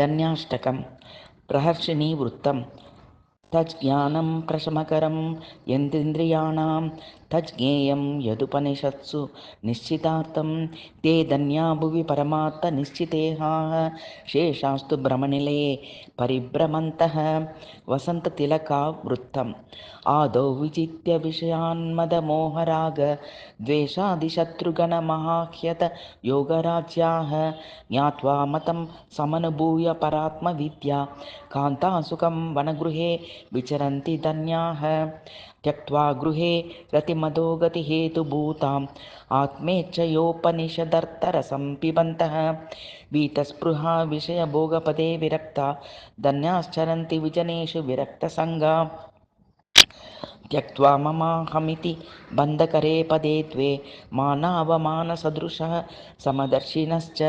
धन्याष्टकं प्रहर्षिणी वृत्तं तज्ज्ञानं प्रशमकरं यन्त्रिन्द्रियाणां तज्ज्ञेयं यदुपनिषत्सु निश्चितार्थं ते धन्या भुवि परमार्थनिश्चितेहाः शेषास्तु भ्रमनिलये परिभ्रमन्तः वसन्ततिलका वृत्तम् आदौ विजित्य विषयान्मदमोहराग द्वेषादिशत्रुगणमहाह्यत योगराज्याः ज्ञात्वा मतं समनुभूय परात्मविद्या कान्तासुखं वनगृहे विचरन्ति धन्याः त्यक्त्वा गृहे रतिमदो गतिहेतुभूताम् आत्मेच्छयोपनिषदर्थरसं पिबन्तः वीतस्पृहा विषयभोगपदे विरक्ता धन्याश्चरन्ति विजनेषु विरक्तसङ्गा त्यक्त्वा ममाहमिति बन्धकरे पदे द्वे मानावमानसदृशः समदर्शिनश्च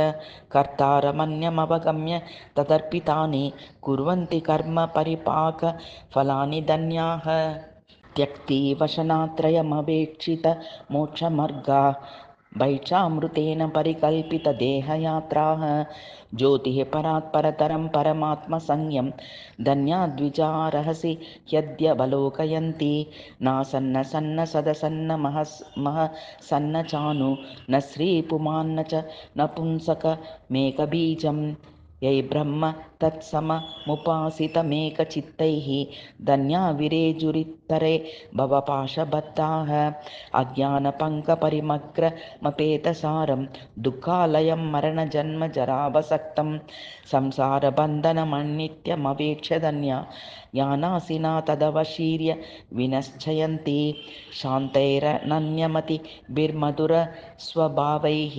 कर्तारमन्यमवगम्य तदर्पितानि कुर्वन्ति कर्म परिपाकफलानि धन्याः त्यक्ति वशनात्रयमवेक्षित मोक्षमार्गा भैक्षामृतेन परिकल्पितदेहयात्राः ज्योतिः परात् परतरं परमात्मसंज्ञं धन्याद्विजारहसि ह्यद्यवलोकयन्ति नासन्न सन्न सदसन्न महसन्न चानु न श्रीपुमान्न च नपुंसकमेकबीजं यै ब्रह्म तत्सममुपासितमेकचित्तैः धन्या विरेजुरित्तरे भवपाशबद्धाः अज्ञानपङ्कपरिमग्रमपेतसारं दुःखालयं मरणजन्मजरावसक्तं संसारबन्धनमन्नित्यमवेक्ष्य धन्या ज्ञानासिना तदवशीर्य विनश्चयन्ति शान्तैरनन्यमतिभिर्मधुरस्वभावैः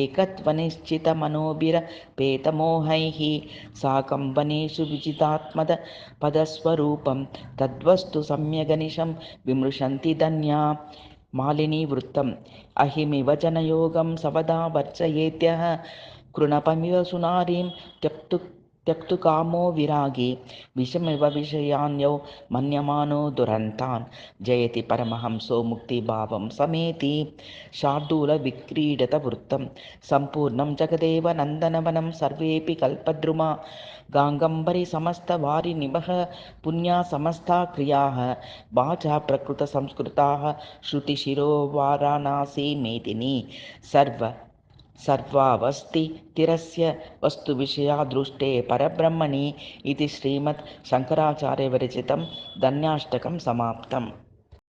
एकत्वनिश्चितमनोभिरपेतमोहैः साकं वनेषु विजितात्मदपदस्वरूपं तद्वस्तु सम्यगनिशं विमृशन्ति धन्या मालिनी वृत्तम् अहिमिव जनयोगं सवदा वर्जयेत्यः कृणपमिव सुनारीं त्यक्तु कामो विरागी विषमिव विषयान्यो मन्यमानो दुरन्तान् जयति परमहंसो मुक्तिभावं समेति शार्दूलविक्रीडितवृत्तं सम्पूर्णं जगदेव नन्दनवनं सर्वेऽपि कल्पद्रुमा गाङ्गम्बरी समस्तवारिनिभः पुण्या समस्ता क्रियाः वाचा प्रकृतसंस्कृताः श्रुतिशिरो वाराणासी मेदिनी सर्वावस्थितिरस्य वस्तुविषया दृष्टे परब्रह्मणि इति श्रीमद् शङ्कराचार्यविरचितं धन्याष्टकं समाप्तम्।